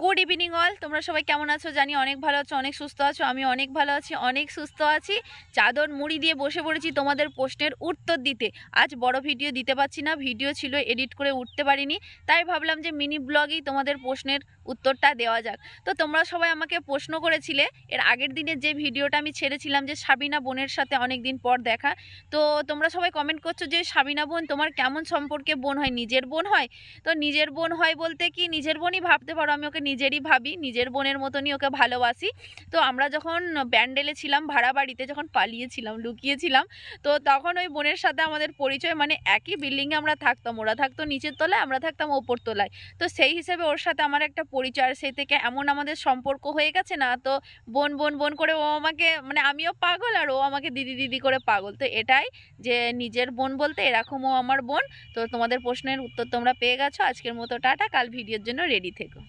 Good evening all. তোমরা সবাই কেমন আছো জানি অনেক ভালো আছো, অনেক সুস্থ আছো। আমি অনেক ভালো আছি, অনেক সুস্থ আছি। চাদর মুড়ি দিয়ে বসে পড়েছি তোমাদের প্রশ্নের উত্তর দিতে। আজ বড় ভিডিও দিতে পারছি না, ভিডিও ছিল এডিট করে উঠতে পারিনি, তাই ভাবলাম যে মিনি ব্লগেই তোমাদের প্রশ্নের উত্তরটা দেওয়া যাক। তো তোমরা সবাই আমাকে প্রশ্ন করেছিলে এর আগের দিনের যে ভিডিওটা আমি ছেড়েছিলাম, যে সাবিনা বোনের সাথে অনেক দিন পর দেখা। তো তোমরা সবাই কমেন্ট করছো যে সাবিনা বোন তোমার কেমন সম্পর্কে বোন হয়, নিজের বোন হয়? তো নিজের বোন হয় বলতে কি, নিজের বোনই ভাবতে পারো, আমি ওকে নিজেরই ভাবি, নিজের বোনের মতনই ওকে ভালোবাসি। তো আমরা যখন ব্যান্ডেলে ছিলাম, ভাড়া বাড়িতে যখন পালিয়েছিলাম, লুকিয়েছিলাম, তো তখন ওই বোনের সাথে আমাদের পরিচয়, মানে একই বিল্ডিংয়ে আমরা থাকতাম, ওরা থাকতো নিচের তলায়, আমরা থাকতাম ওপর তলায়। তো সেই হিসেবে ওর সাথে আমার একটা পরিচয়, আর সেই থেকে এমন আমাদের সম্পর্ক হয়ে গেছে না, তো বোন বোন বোন করে ও আমাকে, মানে আমিও পাগল আর ও আমাকে দিদি দিদি করে পাগল। তো এটাই যে নিজের বোন বলতে এরকমও আমার বোন। তো তোমাদের প্রশ্নের উত্তর তোমরা পেয়ে গেছো। আজকের মতো টাটা, কাল ভিডিওর জন্য রেডি থেকো।